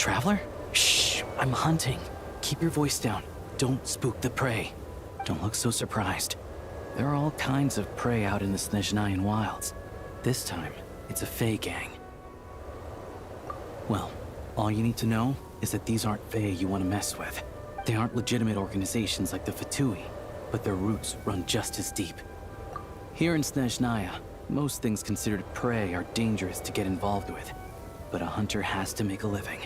Traveler? Shh, I'm hunting. Keep your voice down. Don't spook the prey. Don't look so surprised. There are all kinds of prey out in the Snezhnayan wilds. This time, it's a Fae gang. Well, all you need to know is that these aren't Fae you want to mess with. They aren't legitimate organizations like the Fatui, but their roots run just as deep. Here in Snezhnaya, most things considered prey are dangerous to get involved with. But a hunter has to make a living.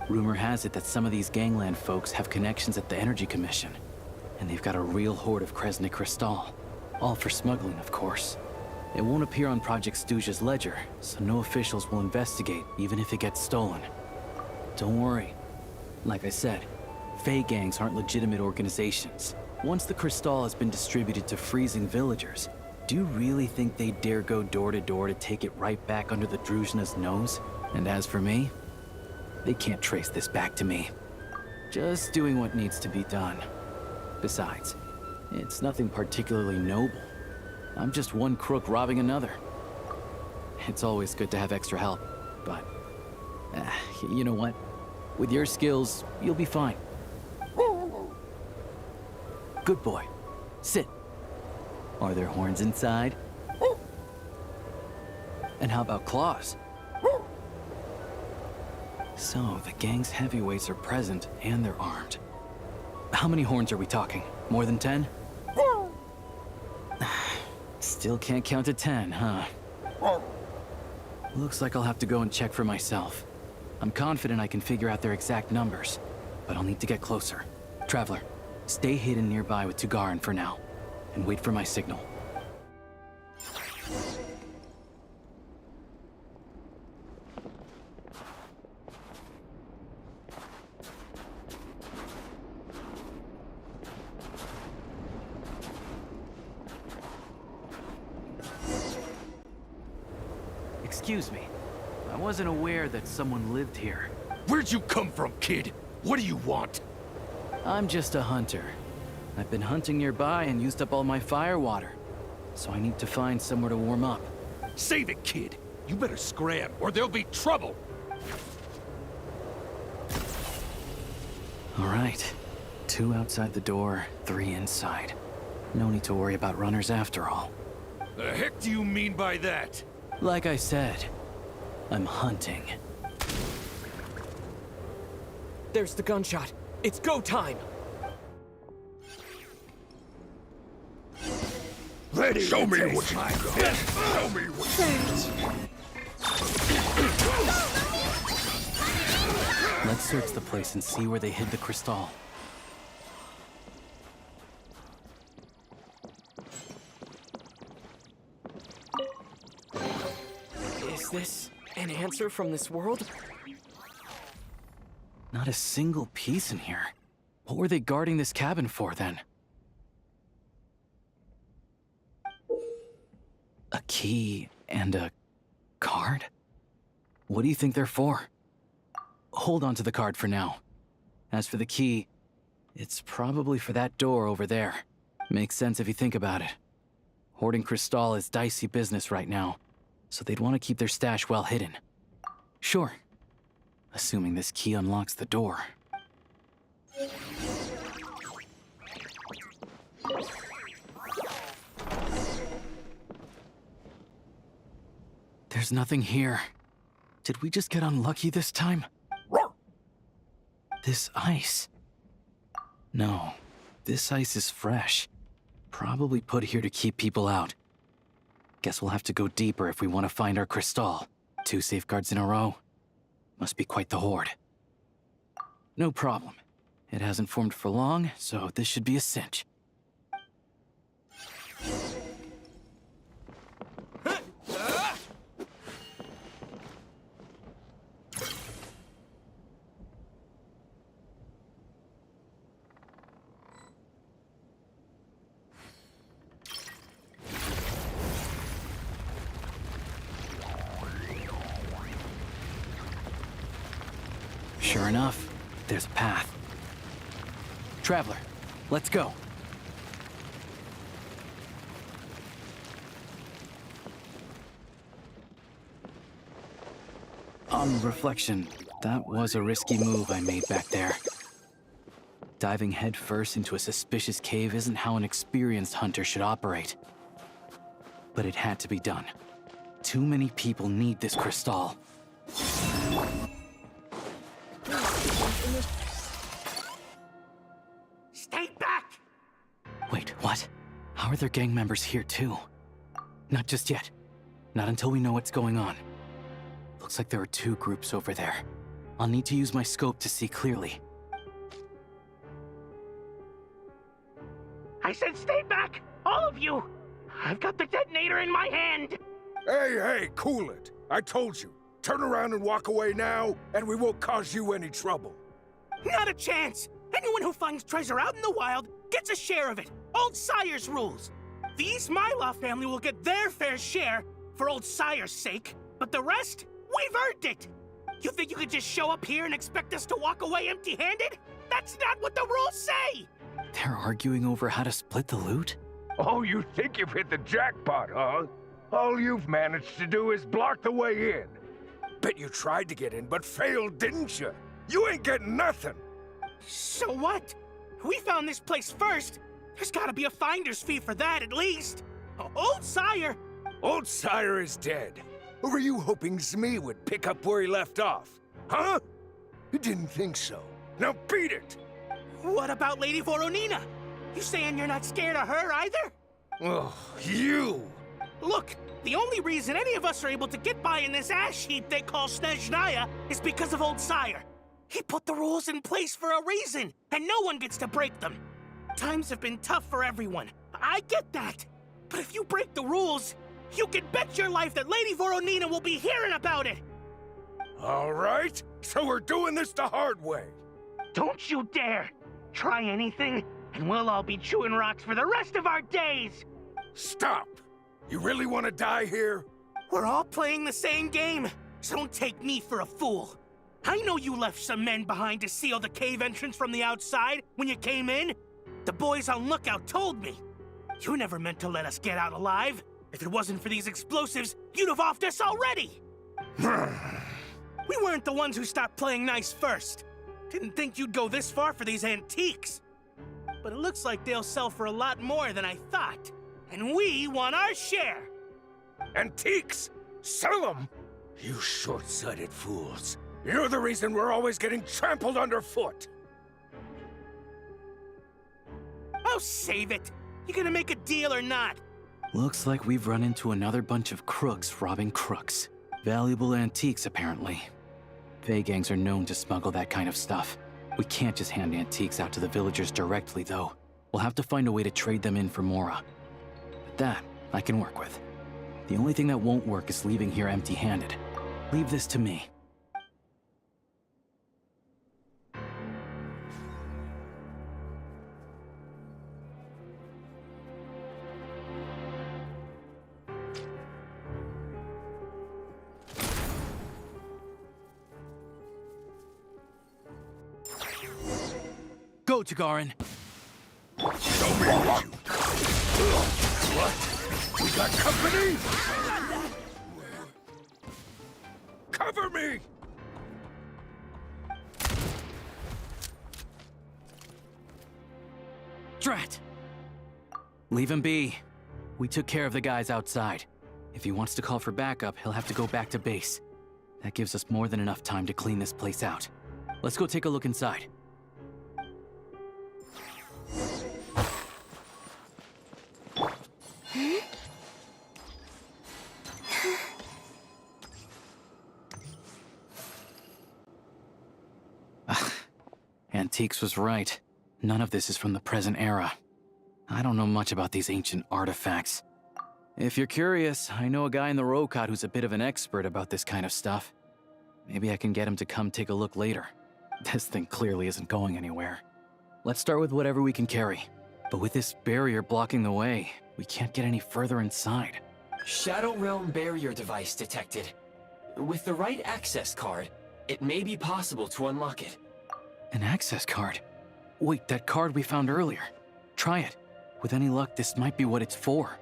Rumor has it that some of these gangland folks have connections at the Energy Commission. And they've got a real hoard of Kresnik Crystal. All for smuggling, of course. It won't appear on Project Stuja's ledger, so no officials will investigate, even if it gets stolen. Don't worry. Like I said, Fae gangs aren't legitimate organizations. Once the Crystal has been distributed to freezing villagers, do you really think they'd dare go door to door to take it right back under the Druzhna's nose? And as for me, they can't trace this back to me. Just doing what needs to be done. Besides, it's nothing particularly noble. I'm just one crook robbing another. It's always good to have extra help, but... you know what? With your skills, you'll be fine. Good boy. Sit. Are there horns inside? And how about claws? So, the gang's heavyweights are present, and they're armed. How many horns are we talking? More than 10? Still can't count to 10, huh? Looks like I'll have to go and check for myself. I'm confident I can figure out their exact numbers, but I'll need to get closer. Traveler, stay hidden nearby with Tugarin for now, and wait for my signal. Excuse me. I wasn't aware that someone lived here. Where'd you come from, kid? What do you want? I'm just a hunter. I've been hunting nearby and used up all my fire water. So I need to find somewhere to warm up. Save it, kid. You better scram, or there'll be trouble. All right. 2 outside the door, 3 inside. No need to worry about runners after all. The heck do you mean by that? Like I said, I'm hunting. There's the gunshot. It's go time! Ready. Show me what you got. Show me what Let's search the place and see where they hid the crystal. Is this an answer from this world? Not a single piece in here. What were they guarding this cabin for, then? A key and a card? What do you think they're for? Hold on to the card for now. As for the key, it's probably for that door over there. Makes sense if you think about it. Hoarding crystal is dicey business right now, so they'd want to keep their stash well hidden. Sure. Assuming this key unlocks the door. There's nothing here. Did we just get unlucky this time? This ice. No, this ice is fresh. Probably put here to keep people out. Guess we'll have to go deeper if we want to find our crystal. 2 safeguards in a row. Must be quite the hoard. No problem. It hasn't formed for long, so this should be a cinch. Sure enough, there's a path. Traveler, let's go. On reflection, That was a risky move I made back there. Diving headfirst into a suspicious cave isn't how an experienced hunter should operate. But it had to be done. Too many people need this crystal. Stay back! Wait, what? How are their gang members here too? Not just yet. Not until we know what's going on. Looks like there are two groups over there. I'll need to use my scope to see clearly. I said stay back! All of you! I've got the detonator in my hand! Hey, cool it. I told you. Turn around and walk away now, and we won't cause you any trouble. Not a chance! Anyone who finds treasure out in the wild gets a share of it. Old Sire's rules. The East Myla family will get their fair share for Old Sire's sake, but the rest, we've earned it! You think you could just show up here and expect us to walk away empty-handed? That's not what the rules say! They're arguing over how to split the loot? Oh, you think you've hit the jackpot, huh? All you've managed to do is block the way in. Bet you tried to get in, but failed, didn't you? You ain't getting nothing. So what? We found this place first. There's gotta be a finder's fee for that, at least. Old Sire! Old Sire is dead. Or were you hoping Zmi would pick up where he left off? Huh? You didn't think so. Now beat it! What about Lady Voronina? You saying you're not scared of her either? Oh, you! Look, the only reason any of us are able to get by in this ash heap they call Snezhnaya is because of Old Sire. He put the rules in place for a reason, and no one gets to break them. Times have been tough for everyone. I get that. But if you break the rules, you can bet your life that Lady Voronina will be hearing about it. All right, so we're doing this the hard way. Don't you dare! Try anything, and we'll all be chewing rocks for the rest of our days! Stop! You really want to die here? We're all playing the same game, so don't take me for a fool. I know you left some men behind to seal the cave entrance from the outside when you came in. The boys on lookout told me. You never meant to let us get out alive. If it wasn't for these explosives, you'd have offed us already! We weren't the ones who stopped playing nice first. Didn't think you'd go this far for these antiques. But it looks like they'll sell for a lot more than I thought. And we want our share! Antiques? Sell them? You short-sighted fools. You're the reason we're always getting trampled underfoot. Oh, save it! You gonna make a deal or not? Looks like we've run into another bunch of crooks robbing crooks. Valuable antiques, apparently. Fey gangs are known to smuggle that kind of stuff. We can't just hand antiques out to the villagers directly, though. We'll have to find a way to trade them in for Mora. But that, I can work with. The only thing that won't work is leaving here empty-handed. Leave this to me. Go, Tagarin. Show me what you got. What? We got company? Cover me! Drat! Leave him be. We took care of the guys outside. If he wants to call for backup, he'll have to go back to base. That gives us more than enough time to clean this place out. Let's go take a look inside. Antiques was right. None of this is from the present era. I don't know much about these ancient artifacts. If you're curious, I know a guy in the Rokot who's a bit of an expert about this kind of stuff. Maybe I can get him to come take a look later. This thing clearly isn't going anywhere. Let's start with whatever we can carry. But with this barrier blocking the way, we can't get any further inside. Shadow Realm barrier device detected. With the right access card, it may be possible to unlock it. An access card? Wait, that card we found earlier. Try it. With any luck, this might be what it's for.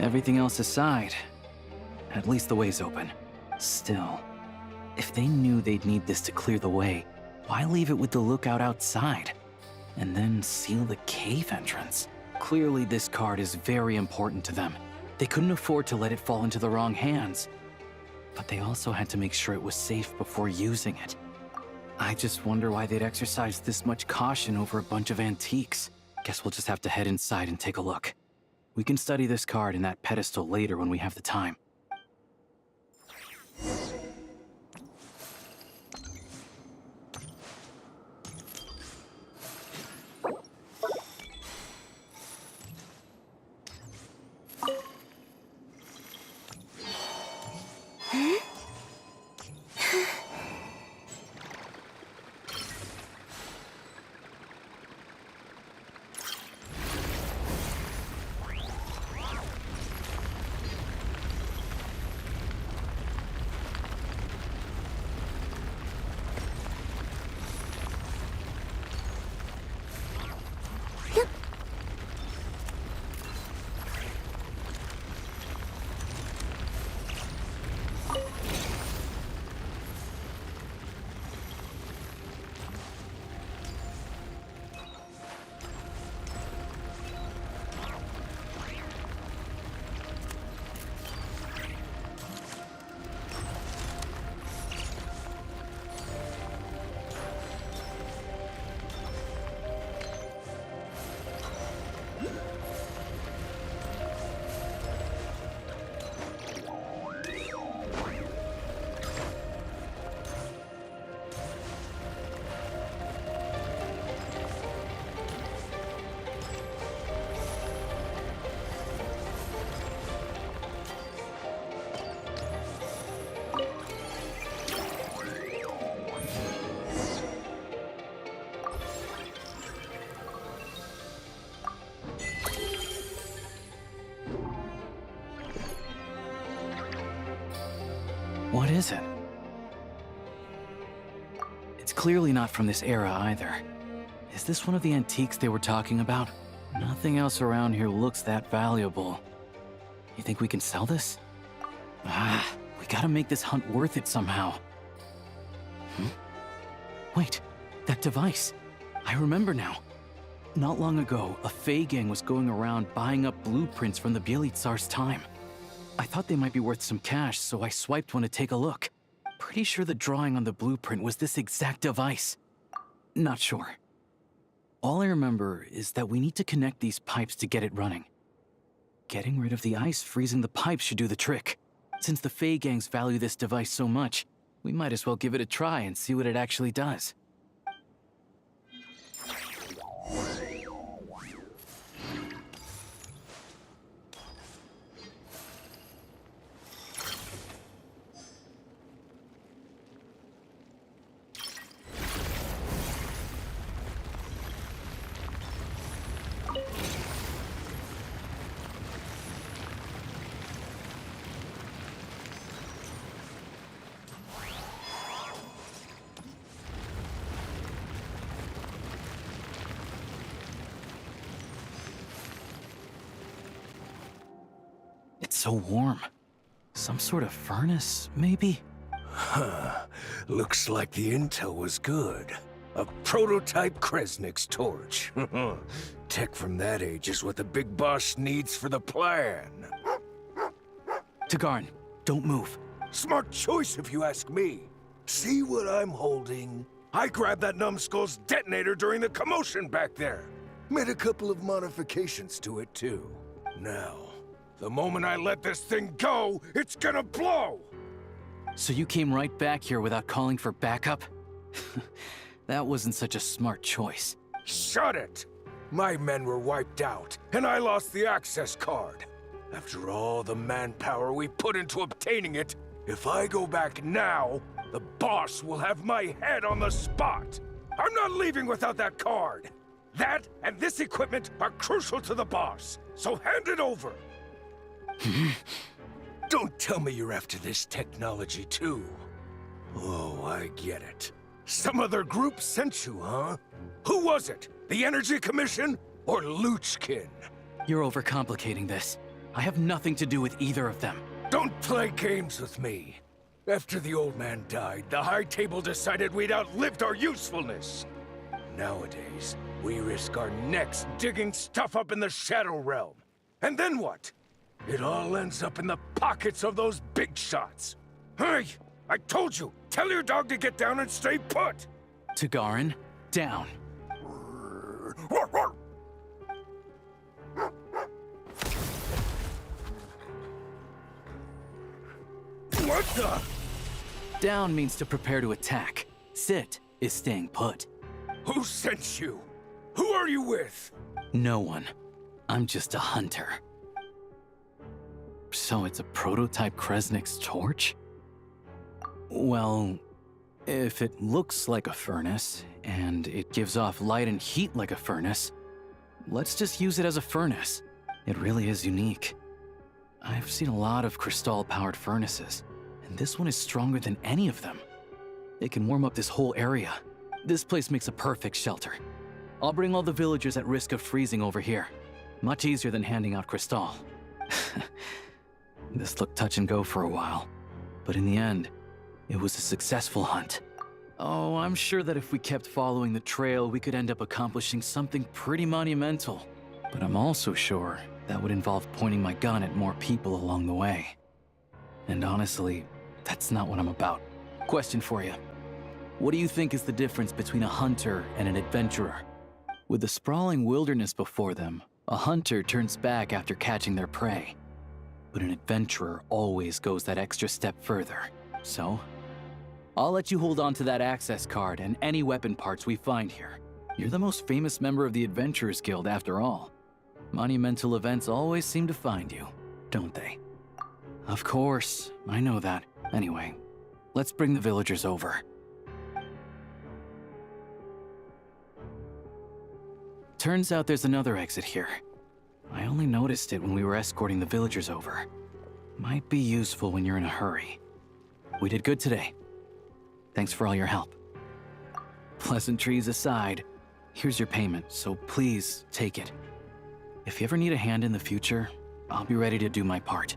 Everything else aside, at least the way's open. Still, if they knew they'd need this to clear the way, why leave it with the lookout outside? And then seal the cave entrance? Clearly this card is very important to them. They couldn't afford to let it fall into the wrong hands. But they also had to make sure it was safe before using it. I just wonder why they'd exercise this much caution over a bunch of antiques. Guess we'll just have to head inside and take a look. We can study this card and that pedestal later when we have the time. What is it? It's clearly not from this era either. Is this one of the antiques they were talking about? Nothing else around here looks that valuable. You think we can sell this? We gotta make this hunt worth it somehow. Wait, that device. I remember now. Not long ago, a Fey gang was going around buying up blueprints from the Bielitsar's time. I thought they might be worth some cash, so I swiped one to take a look. Pretty sure the drawing on the blueprint was this exact device. Not sure. All I remember is that we need to connect these pipes to get it running. Getting rid of the ice freezing the pipes should do the trick. Since the Fey gangs value this device so much, we might as well give it a try and see what it actually does. It's so warm. Some sort of furnace, maybe? Looks like the intel was good. A prototype Kresnik's torch. Tech from that age is what the big boss needs for the plan. Tagarn, don't move. Smart choice if you ask me. See what I'm holding? I grabbed that numbskull's detonator during the commotion back there. Made a couple of modifications to it too. Now, the moment I let this thing go, it's gonna blow! So you came right back here without calling for backup? That wasn't such a smart choice. Shut it! My men were wiped out, and I lost the access card. After all the manpower we put into obtaining it, if I go back now, the boss will have my head on the spot. I'm not leaving without that card. That and this equipment are crucial to the boss, so hand it over. Don't tell me you're after this technology too. Oh, I get it. Some other group sent you, huh? Who was it? The Energy Commission or Luchkin? You're overcomplicating this. I have nothing to do with either of them. Don't play games with me. After the old man died, the High Table decided we'd outlived our usefulness. Nowadays, we risk our necks digging stuff up in the Shadow Realm. And then what? It all ends up in the pockets of those big shots. Hey, I told you, tell your dog to get down and stay put! Tagarin, down. What the? Down means to prepare to attack. Sit is staying put. Who sent you? Who are you with? No one. I'm just a hunter. So it's a prototype Kresnik's torch? Well, if it looks like a furnace, and it gives off light and heat like a furnace, let's just use it as a furnace. It really is unique. I've seen a lot of crystal-powered furnaces, and this one is stronger than any of them. It can warm up this whole area. This place makes a perfect shelter. I'll bring all the villagers at risk of freezing over here. Much easier than handing out crystal. This looked touch and go for a while, but in the end, it was a successful hunt. Oh, I'm sure that if we kept following the trail, we could end up accomplishing something pretty monumental. But I'm also sure that would involve pointing my gun at more people along the way. And honestly, that's not what I'm about. Question for you. What do you think is the difference between a hunter and an adventurer? With the sprawling wilderness before them, a hunter turns back after catching their prey. But an adventurer always goes that extra step further. So, I'll let you hold on to that access card and any weapon parts we find here. You're the most famous member of the Adventurers Guild after all. Monumental events always seem to find you, don't they? Of course, I know that. Anyway, let's bring the villagers over. Turns out there's another exit here. I only noticed it when we were escorting the villagers over. Might be useful when you're in a hurry. We did good today. Thanks for all your help. Pleasantries aside, here's your payment, so please take it. If you ever need a hand in the future, I'll be ready to do my part.